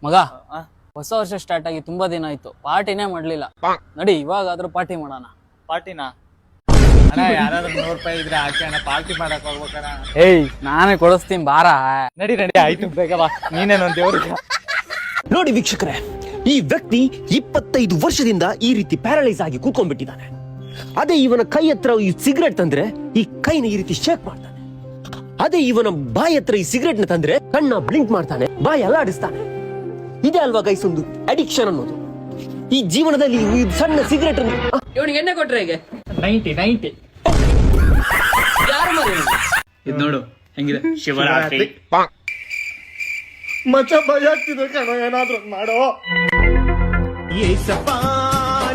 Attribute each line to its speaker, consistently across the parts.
Speaker 1: ಮಗ ಹೊಸ ವರ್ಷ ಸ್ಟಾರ್ಟ್ ಆಗಿ ತುಂಬಾ ದಿನ ಆಯ್ತು, ಪಾರ್ಟಿನೇ ಮಾಡ್ಲಿಲ್ಲ. ನಡಿ ಇವಾಗಾದ್ರೂ ಪಾರ್ಟಿ ಮಾಡೋಣ.
Speaker 2: ಪಾರ್ಟಿನಾ ಅಣ್ಣ? ಯಾರಾದ್ರೂ 100 ರೂಪಾಯಿ ಇದ್ರೆ ಹಾಕಿ ಅಣ್ಣ, ಪಾರ್ಟಿ ಮಾಡಕ್ ಹೋಗ್ಬೇಕಣ್ಣ.
Speaker 1: ಏಯ್ ನಾನೇ ಕೊಡಿಸ್ತೀನಿ ಬಾರ.
Speaker 2: ನಡಿ ನಡಿ ಆಯ್ತು, ಬೇಗ ಬಾ. ನೀನೇನೊಂದ್ ದೇವ್ರಿಗೆ.
Speaker 3: ನೋಡಿ ವೀಕ್ಷಕರೇ, ಈ ವ್ಯಕ್ತಿ 25 ವರ್ಷದಿಂದ ಈ ರೀತಿ ಪ್ಯಾರಲೈಸ್ ಆಗಿ ಕೂತ್ಕೊಂಡ್ಬಿಟ್ಟಿದ್ದಾನೆ. ಅದೇ ಇವನ ಕೈ ಹತ್ರ ಈ ಸಿಗರೆಟ್ ತಂದ್ರೆ ಈ ಕೈನ ಈ ರೀತಿ ಶೇಕ್ ಮಾಡ್ತಾನೆ. ಅದೇ ಇವನ ಬಾಯಿ ಹತ್ರ ಈ ಸಿಗರೆಟ್ ನ ತಂದ್ರೆ ಕಣ್ಣ ಬ್ಲಿಂಕ್ ಮಾಡ್ತಾನೆ, ಬಾಯಿ ಅಲ್ಲಾಡಿಸ್ತಾನೆ. ಇದೇ ಅಲ್ವಾ ಗೈಸ್ ಒಂದು ಅಡಿಕ್ಷನ್ ಅನ್ನೋದು. ಈ ಜೀವನದಲ್ಲಿ ಈ ಸಣ್ಣ ಸಿಗರೆಟ್
Speaker 1: ಇವನಿಗೆ ಎಣ್ಣೆ ಕೊಟ್ರೆ ಹೇಗೆ?
Speaker 2: 90
Speaker 1: ಯಾರು ಮಾರಿ
Speaker 2: ಇದು ನೋಡು ಹೆಂಗಿದೆ. ಶಿವರಾತ್ರಿ
Speaker 4: ಮಚ್ಚ ಭಯ ಆಗ್ತಿದೆ ಕಣ, ಏನಾದ್ರೂ ಮಾಡೋ. ಏಸಪ್ಪ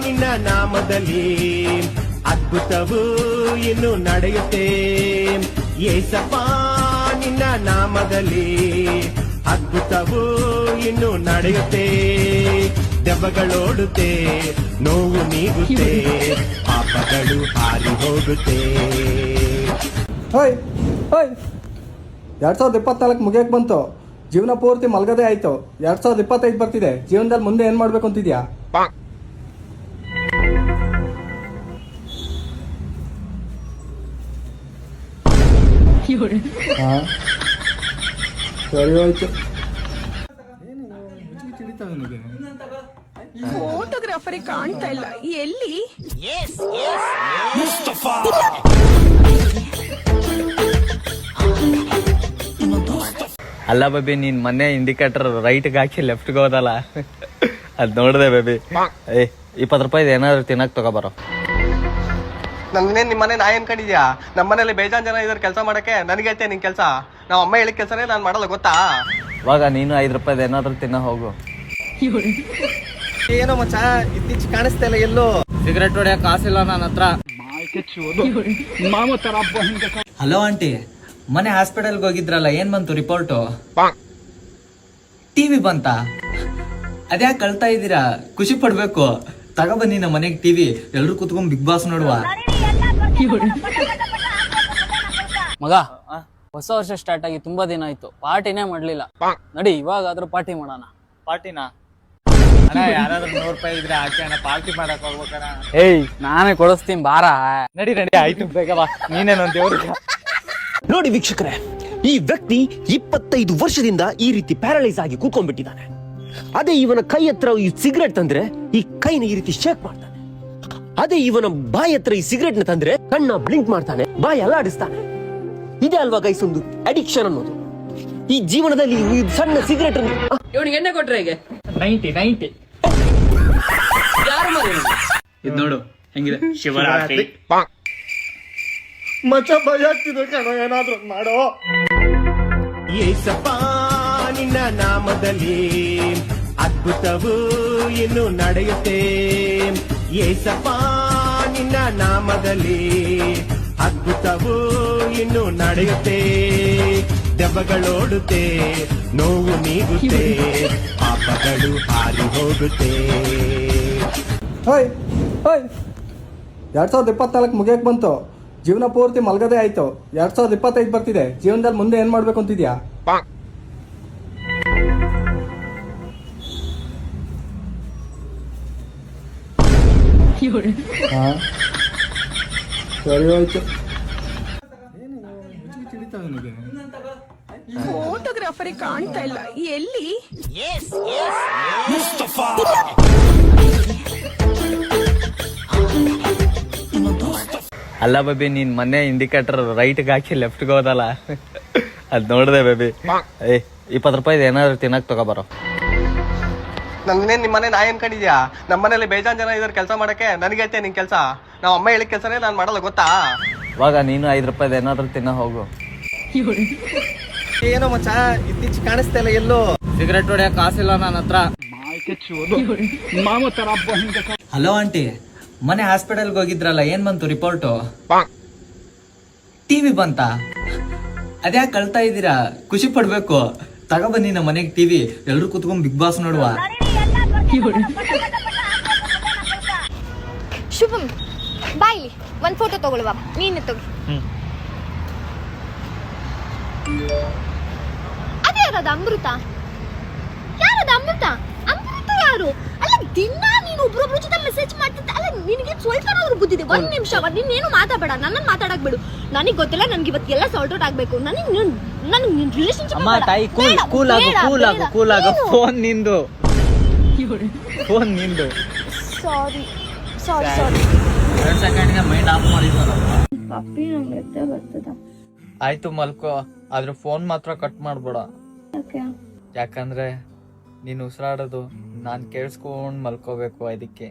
Speaker 4: ನಿನ್ನ ನಾಮದಲ್ಲಿ ಅದ್ಭುತವು ಇನ್ನು ನಡೆಯುತ್ತೆ. ಏಸಪ್ಪ ನಿನ್ನ ನಾಮದಲ್ಲಿ ಅದ್ಭುತವು ಇನ್ನು ನಡೆಯುತ್ತೆ. ದೆವ್ವಗಳೋಡುತ್ತೆ, ನೋವು ನೀಗುತ್ತೆ, ಪಾಪಗಳು ಹಾರಿ ಹೋಗುತ್ತೆ.
Speaker 5: ಹೋಯ್ ಹೋಯ್ 2024 ಮುಗಿಯಕ್ ಬಂತು, ಜೀವನ ಪೂರ್ತಿ ಮಲ್ಗದೆ ಆಯ್ತು. 2025 ಬರ್ತಿದೆ, ಜೀವನದಲ್ಲಿ ಮುಂದೆ ಏನ್ ಮಾಡ್ಬೇಕು ಅಂತಿದ್ಯಾ? ಸರಿ ಹೋಯ್ತು.
Speaker 6: ಫೋಟೋಗ್ರಾಫರ್ ಕಾಣ್ತಾ ಇಲ್ಲ, ಎಲ್ಲಿ?
Speaker 2: ಅಲ್ಲ ಬೇಬಿ, ನೀನ್ ಮೊನ್ನೆ ಇಂಡಿಕೇಟರ್ ರೈಟ್ಗೆ ಹಾಕಿ ಲೆಫ್ಟ್ಗೆ ಹೋದಲ್ಲ, ಅದ್ ನೋಡ್ದೆ ಬೇಬಿ. 20 ರೂಪಾಯಿ ಏನಾದ್ರು ತಿನ್ನಕ್ ತಗೋಬರೋ.
Speaker 4: ನನ್ನೇನ್ ನಿಮ್ಮನೆ ನಾ ಏನ್ ಕಂಡಿದ್ಯಾ? ನಮ್ಮನೇಲಿ ಬೇಜಾನ್ ಜನ ಇದಾರೆ ಕೆಲಸ ಮಾಡಕ್ಕೆ, ನನಗೆ ಐತೆ ನಿನ್ ಕೆಲಸ. ನಾವ್ ಅಮ್ಮ ಹೇಳಿದ ಕೆಲಸನೇ ನಾನ್ ಮಾಡಲ್ಲ, ಗೊತ್ತಾ?
Speaker 2: ಇವಾಗ ನೀನು 5 ರೂಪಾಯಿ ಏನಾದ್ರು ತಿನ್ನ ಹೋಗು.
Speaker 4: ಏನೋ ಮಚ್ಚ ಇತ್ತೀಚೆ ಕಾಣಿಸ್ತಾ ಇಲ್ಲ ಎಲ್ಲೋ.
Speaker 2: ಸಿಗರೆಟ್ ಹೊಡೆಯ ಕಾಸಿಲ್ಲ ನನ್ನ ಹತ್ರ. ಹಲೋ ಆಂಟಿ, ಮನೆ ಹಾಸ್ಪಿಟಲ್ಗೆ ಹೋಗಿದ್ರಲ್ಲ, ಏನ್ ಬಂತು ರಿಪೋರ್ಟು? ಟಿವಿ ಬಂತ? ಅದ್ಯಾಕೆ ಕಳ್ತಾ ಇದ್ದೀರಾ? ಖುಷಿ ಪಡ್ಬೇಕು. ತಗೊಬನ್ನಿ ನಮ್ಮ ಮನೆಗೆ ಟಿವಿ, ಎಲ್ರು ಕುತ್ಕೊಂಡ್ ಬಿಗ್ ಬಾಸ್ ನೋಡುವ.
Speaker 1: ಮಗ ಹೊಸ ವರ್ಷ ಸ್ಟಾರ್ಟ್ ಆಗಿ ತುಂಬಾ ದಿನ ಆಯ್ತು, ಪಾರ್ಟಿನೇ ಮಾಡ್ಲಿಲ್ಲ. ನಡಿ ಇವಾಗಾದ್ರೂ ಪಾರ್ಟಿ ಮಾಡೋಣ.
Speaker 2: ಪಾರ್ಟಿನಾ ಅಣ್ಣ? ಯಾರಾದ್ರೂ 100 ರೂಪಾಯಿ ಇದ್ರೆ ಹಾಕಿ ಅಣ್ಣ, ಪಾರ್ಟಿ ಮಾಡಕ್ ಹೋಗ್ಬೇಕಣ್ಣ.
Speaker 1: ಏಯ್ ನಾನೇ ಕೊಡಿಸ್ತೀನಿ ಬಾರ.
Speaker 2: ನಡಿ ನಡಿ ಆಯ್ತು, ಬೇಗ ಬಾ. ನೀನೇನೊಂದ್ ದೇವ್ರಿಗೆ.
Speaker 3: ನೋಡಿ ವೀಕ್ಷಕರೇ, ಈ ವ್ಯಕ್ತಿ 25 ವರ್ಷದಿಂದ ಈ ರೀತಿ ಪ್ಯಾರಲೈಸ್ ಆಗಿ ಕೂತ್ಕೊಂಡ್ಬಿಟ್ಟಿದ್ದಾನೆ. ಅದೇ ಇವನ ಕೈ ಹತ್ರ ಈ ಸಿಗರೆಟ್ ತಂದ್ರೆ ಈ ಕೈನ ಈ ರೀತಿ ಶೇಕ್ ಮಾಡ್ತಾನೆ. ಅದೇ ಇವನ ಬಾಯಿ ಹತ್ರ ಈ ಸಿಗರೆಟ್ ನ ತಂದ್ರೆ ಕಣ್ಣ ಬ್ಲಿಂಕ್ ಮಾಡ್ತಾನೆ, ಬಾಯಿ ಅಲ್ಲಾಡಿಸ್ತಾನೆ. ಇದೇ ಅಲ್ವಾ ಗೈಸ್ ಒಂದು ಅಡಿಕ್ಷನ್ ಅನ್ನೋದು. ಈ ಜೀವನದಲ್ಲಿ ಈ ಸಣ್ಣ ಸಿಗರೆಟ್
Speaker 1: ಇವನಿಗೆ ಎಣ್ಣೆ ಕೊಟ್ರೆ ಹೇಗೆ?
Speaker 2: 90
Speaker 1: ಯಾರು ಮಾರಿ
Speaker 2: ಇದು ನೋಡು ಹೆಂಗಿದೆ. ಶಿವರಾತ್ರಿ
Speaker 4: ಮಚ್ಚ ಭಯ ಆಗ್ತಿದೆ ಕಣ, ಏನಾದ್ರೂ ಮಾಡೋ. ಏಸಪ್ಪ ನಿನ್ನ ನಾಮದಲ್ಲಿ ಅದ್ಭುತವು ಇನ್ನು ನಡೆಯುತ್ತೆ. ಏಸಪ್ಪ ನಿನ್ನ ನಾಮದಲ್ಲಿ ಅದ್ಭುತವು ಇನ್ನು ನಡೆಯುತ್ತೆ. ದೆವ್ವಗಳೋಡುತ್ತೆ, ನೋವು ನೀಗುತ್ತೆ, ಪಾಪಗಳು ಹಾರಿ ಹೋಗುತ್ತೆ.
Speaker 5: ಹೋಯ್ ಹೋಯ್ 2024 ಮುಗಿಯಕ್ ಬಂತು, ಜೀವನ ಪೂರ್ತಿ ಮಲ್ಗದೆ ಆಯ್ತು. 2025 ಬರ್ತಿದೆ, ಜೀವನದಲ್ಲಿ ಮುಂದೆ ಏನ್ ಮಾಡ್ಬೇಕು ಅಂತಿದ್ಯಾ? ಸರಿ ಹೋಯ್ತು.
Speaker 6: ಫೋಟೋಗ್ರಾಫರ್ ಕಾಣ್ತಾ ಇಲ್ಲ, ಎಲ್ಲಿ?
Speaker 2: ಅಲ್ಲ ಬೇಬಿ, ನೀನ್ ಮೊನ್ನೆ ಇಂಡಿಕೇಟರ್ ರೈಟ್ಗೆ ಹಾಕಿ ಲೆಫ್ಟ್ಗೆ ಹೋದಲ್ಲ, ಅದ್ ನೋಡ್ದೆ ಬೇಬಿ. 20 ರೂಪಾಯಿ ಏನಾದ್ರು ತಿನ್ನಕ್ ತಗೋಬರೋ.
Speaker 4: ನನ್ನೇನ್ ನಿಮ್ಮನೆ ನಾ ಏನ್ ಕಂಡಿದ್ಯಾ? ನಮ್ಮನೇಲಿ ಬೇಜಾನ್ ಜನ ಇದಾರೆ ಕೆಲಸ ಮಾಡಕ್ಕೆ, ನನಗೆ ಐತೆ ನಿನ್ ಕೆಲಸ. ನಾವ್ ಅಮ್ಮ ಹೇಳಿದ ಕೆಲಸನೇ ನಾನ್ ಮಾಡಲ್ಲ, ಗೊತ್ತಾ?
Speaker 2: ಇವಾಗ ನೀನು 5 ರೂಪಾಯಿ ಏನಾದ್ರು ತಿನ್ನ ಹೋಗು.
Speaker 4: ಏನೋ ಮಚ್ಚ ಇತ್ತೀಚೆ ಕಾಣಿಸ್ತಾ ಇಲ್ಲ ಎಲ್ಲೋ.
Speaker 2: ಸಿಗರೆಟ್ ಹೊಡೆಯ ಕಾಸಿಲ್ಲ ನನ್ನ ಹತ್ರ. ಹಲೋ ಆಂಟಿ, ಮನೆ ಹಾಸ್ಪಿಟಲ್ಗೆ ಹೋಗಿದ್ರಲ್ಲ, ಏನ್ ಬಂತು ರಿಪೋರ್ಟು? ಟಿವಿ ಬಂತ? ಅದ್ಯಾಕೆ ಕಳ್ತಾ ಇದ್ದೀರಾ? ಖುಷಿ ಪಡ್ಬೇಕು. ತಗೊಬನ್ನಿ ನಮ್ಮ ಮನೆಗೆ ಟಿವಿ, ಎಲ್ರು ಕುತ್ಕೊಂಡ್ ಬಿಗ್ ಬಾಸ್ ನೋಡುವ.
Speaker 7: ಶುಭಂ ಬಾಯ್ಲಿ ಒಂದ್ ಫೋಟೋ ತಗೊಳ್ಳುವ, ನೀನು ತಗೋ. ಅದೇ ಯಾರದ ಅಮೃತ? ಯಾರದ ಅಮೃತ? ನಿನಗೆ ಸ್ವಲ್ಪ ಬುದ್ಧಿದೆ. ಒಂದ್ ನಿಮಿಷ ನೀನೇನು ಮಾತಾಡಬೇಡ, ನನ್ನನ್ನು ಮಾತಾಡಕ್ ಬಿಡು. ನನಗೆ ಗೊತ್ತಿಲ್ಲ, ನನ್ಗೆ ಇವತ್ತೆಲ್ಲ ಸಾಲ್ಟ್ ಔಟ್ ಆಗ್ಬೇಕು. ನನಗೆ ನಿನ್ ರಿಲೇಶನ್ಶಿಪ್
Speaker 2: ಅಮ್ಮ ತಾಯಿ ಕೂಲ್ ಆಗು ಫೋನ್ ನಿಂದು
Speaker 7: ಸಾರಿ.
Speaker 2: 2 ಸೆಕೆಂಡ್ಗೆ ಮೈಂಡ್ ಆಫ್ ಮಾಡಿದ್ನಲ್ಲ.
Speaker 7: ಪಪ್ಪಿ ನಂಗೆ ಎತ್ತೆ ಬರ್ತದ.
Speaker 2: ಆಯ್ತು ಮಲ್ಕೋ, ಆದ್ರೆ ಫೋನ್ ಮಾತ್ರ ಕಟ್ ಮಾಡ್ಬೇಡ.
Speaker 7: ಯಾಕೆ?
Speaker 2: ಯಾಕಂದ್ರೆ ನೀನ್ ಉಸಿರಾಡೋದು ನಾನ್ ಕೇಳಿಸ್ಕೊಂಡ್ ಮಲ್ಕೋಬೇಕು ಅದಕ್ಕೆ.